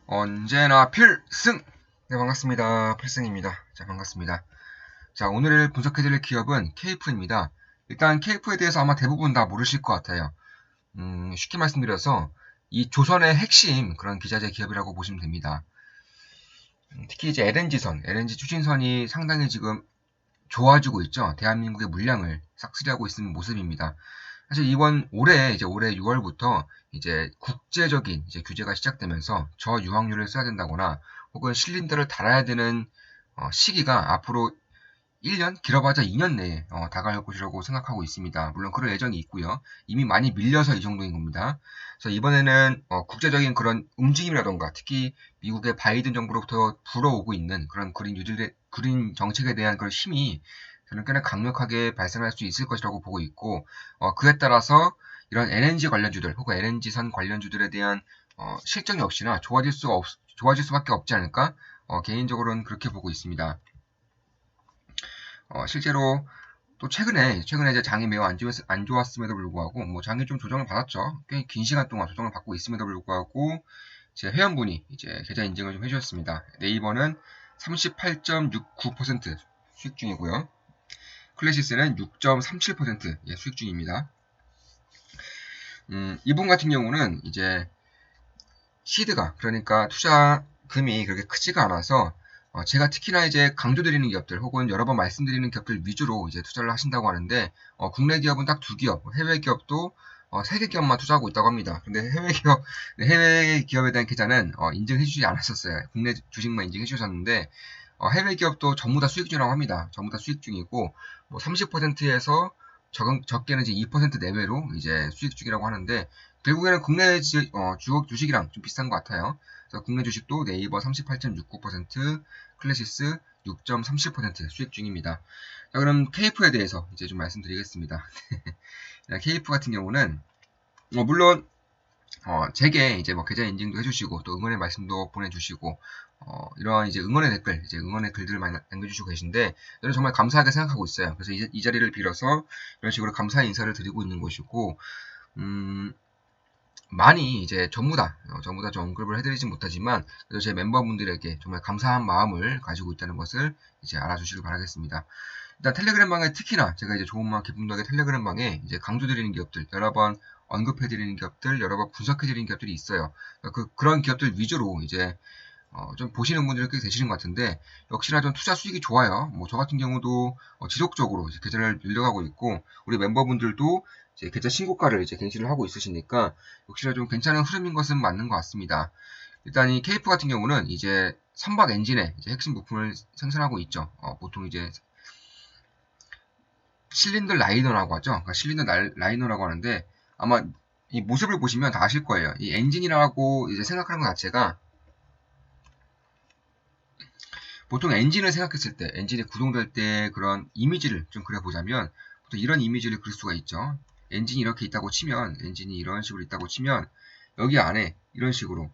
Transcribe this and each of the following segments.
언제나 필승! 네, 반갑습니다. 필승입니다. 자, 반갑습니다. 자, 오늘 분석해드릴 기업은 케이프입니다. 일단 케이프에 대해서 아마 대부분 다 모르실 것 같아요. 쉽게 말씀드려서 이 조선의 핵심 그런 기자재 기업이라고 보시면 됩니다. 특히 이제 LNG 추진선이 상당히 지금 좋아지고 있죠. 대한민국의 물량을 싹쓸이하고 있는 모습입니다. 사실 올해 6월부터 이제 국제적인 이제 규제가 시작되면서 저유황률을 써야 된다거나 혹은 실린더를 달아야 되는 시기가 앞으로 1년, 길어봤자 2년 내에 다가올 것이라고 생각하고 있습니다. 물론 그런 예정이 있고요. 이미 많이 밀려서 이 정도인 겁니다. 그래서 이번에는 국제적인 그런 움직임이라던가 특히 미국의 바이든 정부로부터 불어오고 있는 그런 그린 정책에 대한 그런 힘이 저는 꽤나 강력하게 발생할 수 있을 것이라고 보고 있고 그에 따라서 이런 LNG 관련주들 혹은 LNG선 관련주들에 대한 실적 역시나 좋아질 수밖에 없지 않을까? 개인적으로는 그렇게 보고 있습니다. 실제로 또 최근에 이제 장이 매우 안 좋았음에도 불구하고 뭐 장이 좀 조정을 받았죠. 꽤 긴 시간 동안 조정을 받고 있음에도 불구하고 제 회원분이 이제 계좌 인증을 좀 해주셨습니다. 네이버는 38.69% 수익 중이고요. 클래시스는 6.37% 수익 중입니다. 이분 같은 경우는 이제 시드가 그러니까 투자금이 그렇게 크지가 않아서 제가 특히나 이제 강조드리는 기업들 혹은 여러 번 말씀드리는 기업들 위주로 이제 투자를 하신다고 하는데 국내 기업은 딱 두 기업, 해외 기업도 세 개 기업만 투자하고 있다고 합니다. 근데 해외 기업에 대한 계좌는 인증해주지 않았었어요. 국내 주식만 인증해주셨는데 해외 기업도 전부 다 수익 중이라고 합니다. 전부 다 수익 중이고 뭐 30%에서 적게는 이제 2% 내외로 이제 수익 중이라고 하는데 결국에는 국내 주식이랑 좀 비슷한 것 같아요. 그래서 국내 주식도 네이버 38.69%, 클래시스 6.37% 수익 중입니다. 자, 그럼 케이프에 대해서 이제 좀 말씀드리겠습니다. 케이프 같은 경우는 물론 제게 이제 뭐 계좌 인증도 해주시고 또 응원의 말씀도 보내주시고 이러한 이제 응원의 댓글, 이제 응원의 글들을 많이 남겨주시고 계신데 저는 정말 감사하게 생각하고 있어요. 그래서 이 자리를 빌어서 이런 식으로 감사의 인사를 드리고 있는 것이고 많이 이제 전부 다 좀 언급을 해드리진 못하지만 그래도 제 멤버분들에게 정말 감사한 마음을 가지고 있다는 것을 이제 알아주시길 바라겠습니다. 일단 텔레그램 방에 특히나 제가 이제 좋은 마음 기쁨 덕에 텔레그램 방에 이제 강조드리는 기업들 여러 번 언급해드리는 기업들 여러 번 분석해드리는 기업들이 있어요. 그런 기업들 위주로 이제 좀 보시는 분들이 꽤 계시는 것 같은데 역시나 좀 투자 수익이 좋아요. 뭐 저 같은 경우도 지속적으로 이제 계좌를 늘려가고 있고 우리 멤버분들도 이제 계좌 신고가를 이제 갱신을 하고 있으시니까 역시나 좀 괜찮은 흐름인 것은 맞는 것 같습니다. 일단 이 케이프 같은 경우는 이제 선박 엔진의 이제 핵심 부품을 생산하고 있죠. 보통 이제 실린더 라이너라고 하죠. 그러니까 실린더 라이너라고 하는데 아마 이 모습을 보시면 다 아실 거예요. 이 엔진이라고 이제 생각하는 것 자체가 보통 엔진을 생각했을 때, 엔진이 구동될 때 그런 이미지를 좀 그려보자면, 보통 이런 이미지를 그릴 수가 있죠. 엔진이 이렇게 있다고 치면, 엔진이 이런 식으로 있다고 치면, 여기 안에 이런 식으로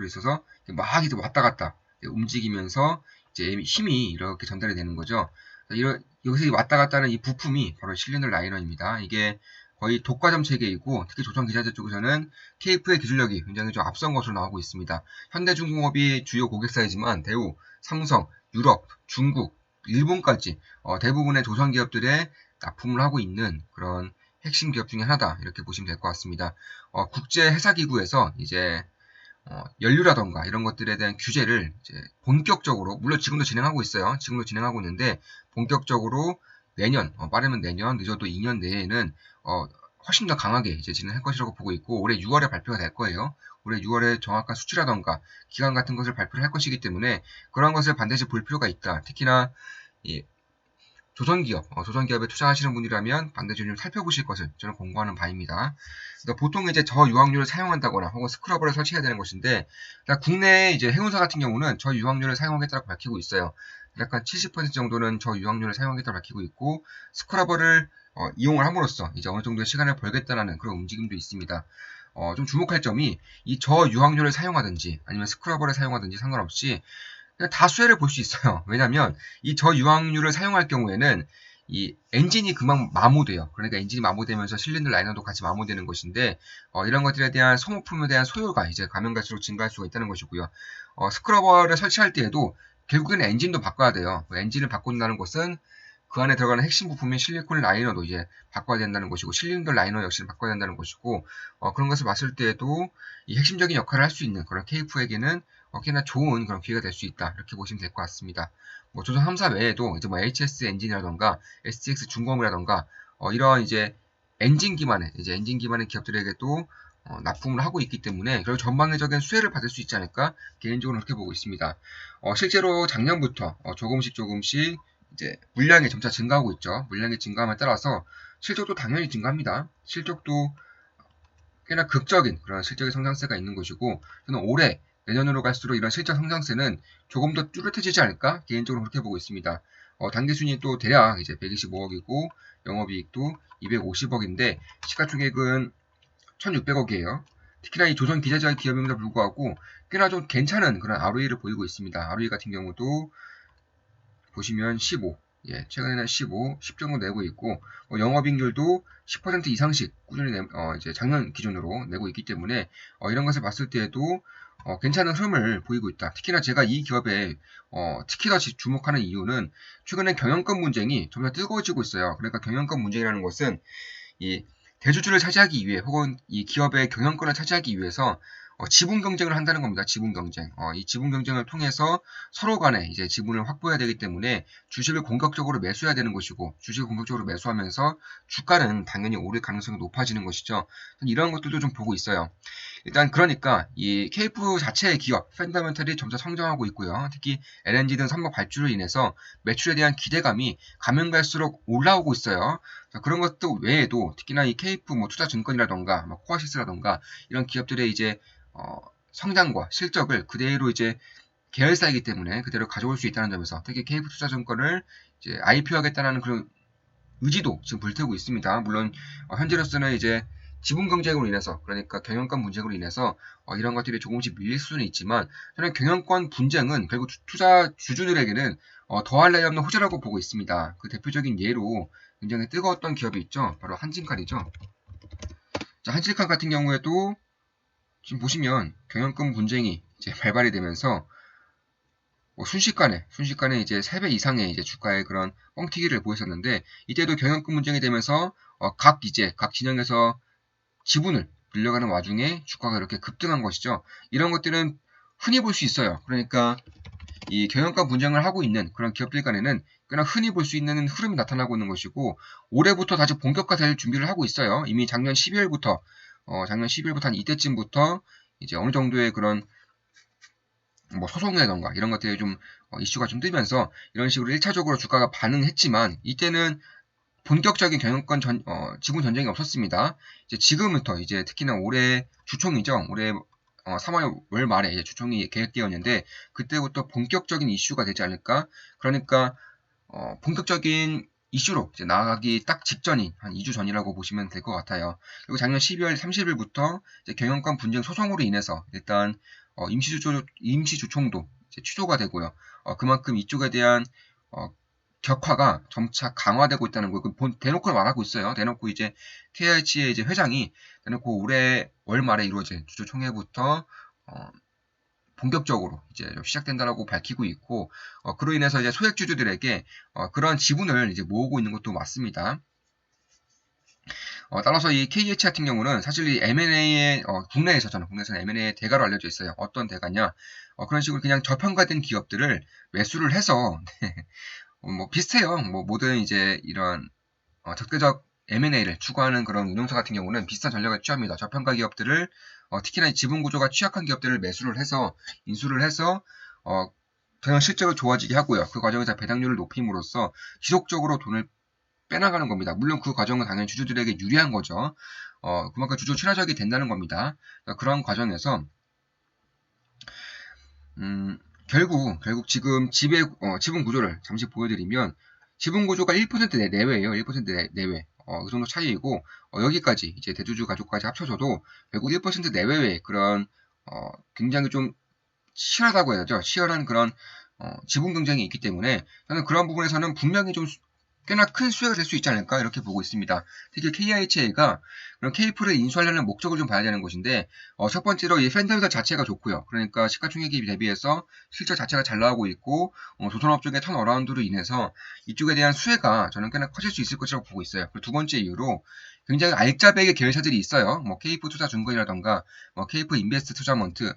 있어서 막 이제 왔다 갔다 움직이면서 이제 힘이 이렇게 전달이 되는 거죠. 여기서 왔다 갔다 하는 이 부품이 바로 실린더 라이너입니다. 이게 거의 독과점 체계이고, 특히 조선 기자재 쪽에서는 KF의 기술력이 굉장히 좀 앞선 것으로 나오고 있습니다. 현대중공업이 주요 고객사이지만 대우, 삼성, 유럽, 중국, 일본까지 대부분의 조선 기업들의 납품을 하고 있는 그런 핵심 기업 중에 하나다 이렇게 보시면 될 것 같습니다. 국제 회사 기구에서 이제 연료라던가 이런 것들에 대한 규제를 이제 본격적으로 물론 지금도 진행하고 있어요. 지금도 진행하고 있는데 본격적으로 내년 빠르면 내년 늦어도 2년 내에는 훨씬 더 강하게 이제 진행할 것이라고 보고 있고 올해 6월에 발표가 될 거예요. 올해 6월에 정확한 수치라던가 기간 같은 것을 발표를 할 것이기 때문에 그런 것을 반드시 볼 필요가 있다. 특히나 이 조선기업에 투자하시는 분이라면 반드시 좀 살펴보실 것을 저는 권고하는 바입니다. 그래서 보통 이제 저유황률을 사용한다거나 혹은 스크러버를 설치해야 되는 것인데, 국내 이제 해운사 같은 경우는 저유황률을 사용하겠다고 밝히고 있어요. 약간 70% 정도는 저유황률을 사용하겠다고 밝히고 있고, 스크러버를 이용을 함으로써 이제 어느 정도의 시간을 벌겠다라는 그런 움직임도 있습니다. 좀 주목할 점이 이 저유황률을 사용하든지 아니면 스크러버를 사용하든지 상관없이 그냥 다 수혜를 볼 수 있어요. 왜냐하면 이 저유황률을 사용할 경우에는 이 엔진이 금방 마모돼요. 그러니까 엔진이 마모되면서 실린더 라이너도 같이 마모되는 것인데 이런 것들에 대한 소모품에 대한 소요가 이제 가면 갈수록 증가할 수가 있다는 것이고요. 스크러버를 설치할 때에도 결국에는 엔진도 바꿔야 돼요. 엔진을 바꾼다는 것은 그 안에 들어가는 핵심 부품인 실리콘 라이너도 이제 바꿔야 된다는 것이고 실린더 라이너 역시 바꿔야 된다는 것이고 그런 것을 봤을 때에도 이 핵심적인 역할을 할 수 있는 그런 KF에게는 꽤나 좋은 그런 기회가 될 수 있다 이렇게 보시면 될 것 같습니다. 뭐 조선 3사 외에도 이제 뭐 HS 엔진이라던가 STX 중공이라던가 이런 이제 엔진 기반의 기업들에게도 납품을 하고 있기 때문에 그리고 전방위적인 수혜를 받을 수 있지 않을까 개인적으로 그렇게 보고 있습니다. 실제로 작년부터 조금씩 이제 물량이 점차 증가하고 있죠. 물량이 증가함에 따라서 실적도 당연히 증가합니다. 실적도 꽤나 극적인 그런 실적의 성장세가 있는 것이고 저는 올해 내년으로 갈수록 이런 실적 성장세는 조금 더 뚜렷해지지 않을까 개인적으로 그렇게 보고 있습니다. 당기순이익도 대략 이제 125억이고 영업이익도 250억인데 시가총액은 1,600억이에요. 특히나 이 조선 기재자 기업임에도 불구하고 꽤나 좀 괜찮은 그런 ROE를 보이고 있습니다. ROE 같은 경우도 보시면 15, 최근에는 15, 10 정도 내고 있고 영업이익률도 10% 이상씩 꾸준히 이제 작년 기준으로 내고 있기 때문에 이런 것을 봤을 때에도 괜찮은 흐름을 보이고 있다. 특히나 제가 이 기업에 특히 더 주목하는 이유는 최근에 경영권 분쟁이 점점 뜨거워지고 있어요. 그러니까 경영권 분쟁이라는 것은 이 대주주를 차지하기 위해 혹은 이 기업의 경영권을 차지하기 위해서 지분 경쟁을 한다는 겁니다. 지분 경쟁. 이 지분 경쟁을 통해서 서로 간에 이제 지분을 확보해야 되기 때문에 주식을 공격적으로 매수해야 되는 것이고 주식을 공격적으로 매수하면서 주가는 당연히 오를 가능성이 높아지는 것이죠. 이런 것들도 좀 보고 있어요. 일단 그러니까 이 KF 자체의 기업 펀더멘털이 점차 성장하고 있고요. 특히 LNG 등 산업 발주로 인해서 매출에 대한 기대감이 가면 갈수록 올라오고 있어요. 그런 것도 외에도 특히나 이 KF 뭐 투자증권이라던가 뭐 코아시스라던가 이런 기업들의 이제 성장과 실적을 그대로 이제 계열사이기 때문에 그대로 가져올 수 있다는 점에서 특히 KF 투자증권을 이제 IPO하겠다는 그런 의지도 지금 불태우고 있습니다. 물론 현재로서는 이제 지분 경쟁으로 인해서 그러니까 경영권 분쟁으로 인해서 이런 것들이 조금씩 밀릴 수는 있지만 저는 경영권 분쟁은 결국 투자 주주들에게는 더할 나위 없는 호재라고 보고 있습니다. 그 대표적인 예로 굉장히 뜨거웠던 기업이 있죠. 바로 한진칼이죠. 자, 한진칼 같은 경우에도 지금 보시면 경영권 분쟁이 이제 발발이 되면서 순식간에 이제 3배 이상의 이제 주가의 그런 뻥튀기를 보였었는데 이때도 경영권 분쟁이 되면서 각 진영에서 지분을 빌려가는 와중에 주가가 이렇게 급등한 것이죠. 이런 것들은 흔히 볼 수 있어요. 그러니까 이 경영권 분쟁을 하고 있는 그런 기업들 간에는 꽤나 흔히 볼 수 있는 흐름이 나타나고 있는 것이고 올해부터 다시 본격화될 준비를 하고 있어요. 이미 작년 12월부터 한 이때쯤부터 이제 어느 정도의 그런 뭐 소송이라던가 이런 것들이 좀 이슈가 좀 뜨면서 이런 식으로 1차적으로 주가가 반응했지만 이때는 본격적인 경영권 지분 전쟁이 없었습니다. 이제 지금부터 이제 특히나 올해 주총이죠. 올해 3월 말에 이제 주총이 계획되었는데 그때부터 본격적인 이슈가 되지 않을까? 그러니까 본격적인 이슈로 이제 나아가기 딱 직전인 한 2주 전이라고 보시면 될 것 같아요. 그리고 작년 12월 30일부터 이제 경영권 분쟁 소송으로 인해서 일단 임시주총도 이제 취소가 되고요. 그만큼 이쪽에 대한 격화가 점차 강화되고 있다는 거, 대놓고 말하고 있어요. 대놓고 이제 KIH의 이제 회장이 대놓고 올해 월 말에 이루어진 주주총회부터 본격적으로 이제 시작된다라고 밝히고 있고, 그로 인해서 이제 소액주주들에게 그런 지분을 이제 모으고 있는 것도 맞습니다. 따라서 이 KH 같은 경우는 사실 이 M&A의 국내에서는 M&A의 대가로 알려져 있어요. 어떤 대가냐? 그런 식으로 그냥 저평가된 기업들을 매수를 해서 뭐 비슷해요. 뭐 모든 이제 이런 적대적 M&A를 추구하는 그런 운용사 같은 경우는 비슷한 전략을 취합니다. 저평가 기업들을 특히나 지분 구조가 취약한 기업들을 매수를 해서 인수를 해서 그냥 실적을 좋아지게 하고요. 그 과정에서 배당률을 높임으로써 지속적으로 돈을 빼나가는 겁니다. 물론 그 과정은 당연히 주주들에게 유리한 거죠. 그만큼 주주 친화적이 된다는 겁니다. 그러니까 그런 과정에서 결국 지금 지분 구조를 잠시 보여드리면 지분 구조가 1% 내외예요. 1% 내외. 그 정도 차이이고 여기까지 이제 대주주 가족까지 합쳐져도 결국 1% 내외의 그런 굉장히 좀 치열하다고 해야 되죠. 치열한 그런 지분 경쟁이 있기 때문에 저는 그런 부분에서는 분명히 좀 꽤나 큰 수혜가 될 수 있지 않을까 이렇게 보고 있습니다. 특히 KIHA가 그런 K풀을 인수하려는 목적을 좀 봐야 되는 것인데 첫 번째로 이 팬더미터 자체가 좋고요. 그러니까 시가총액에 대비해서 실적 자체가 잘 나오고 있고 조선업 쪽의 턴어라운드로 인해서 이쪽에 대한 수혜가 저는 꽤나 커질 수 있을 것이라고 보고 있어요. 그리고 두 번째 이유로 굉장히 알짜배기 계열사들이 있어요. 뭐 K프 투자증권이라던가 뭐 K프 인베스트먼트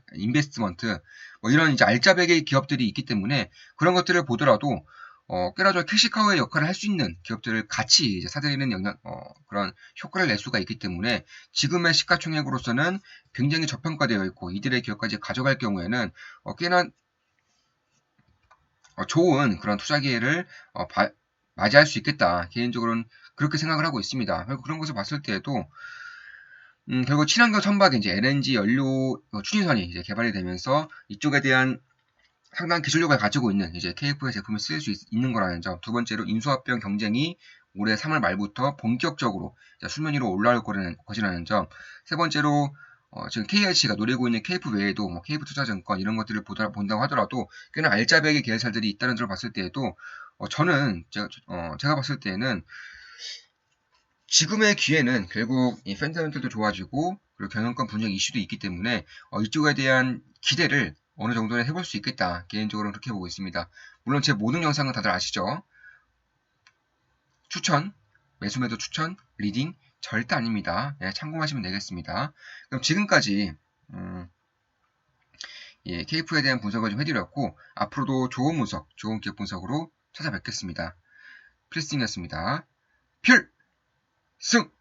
뭐 이런 이제 알짜배기 기업들이 있기 때문에 그런 것들을 보더라도 꽤나 좀 캐시카우의 역할을 할 수 있는 기업들을 같이 이제 사들이는 그런 효과를 낼 수가 있기 때문에 지금의 시가총액으로서는 굉장히 저평가되어 있고 이들의 기업까지 가져갈 경우에는 꽤나 좋은 그런 투자 기회를 맞이할 수 있겠다. 개인적으로는 그렇게 생각을 하고 있습니다. 그런 것을 봤을 때에도 결국 친환경 선박 이제 LNG 연료 추진선이 이제 개발이 되면서 이쪽에 대한 상당한 기술력을 가지고 있는 이제 KF의 제품을 쓸 수 있는 거라는 점. 두 번째로 인수합병 경쟁이 올해 3월 말부터 본격적으로 수면 위로 올라올 것이라는 점. 세 번째로 지금 KIC가 노리고 있는 KF 외에도 뭐 KF 투자증권 이런 것들을 본다고 하더라도 꽤나 알짜배기 계열사들이 있다는 점을 봤을 때에도 저는 제가 봤을 때에는 지금의 기회는 결국 이 팬더멘털도 좋아지고 그리고 경영권 분쟁 이슈도 있기 때문에 이쪽에 대한 기대를 어느 정도는 해볼 수 있겠다. 개인적으로는 그렇게 보고 있습니다. 물론 제 모든 영상은 다들 아시죠? 추천, 매수매도 추천, 리딩 절대 아닙니다. 예, 참고하시면 되겠습니다. 그럼 지금까지 KF에 대한 분석을 좀 해드렸고 앞으로도 좋은 분석, 좋은 기업 분석으로 찾아뵙겠습니다. 필승이었습니다. 필승!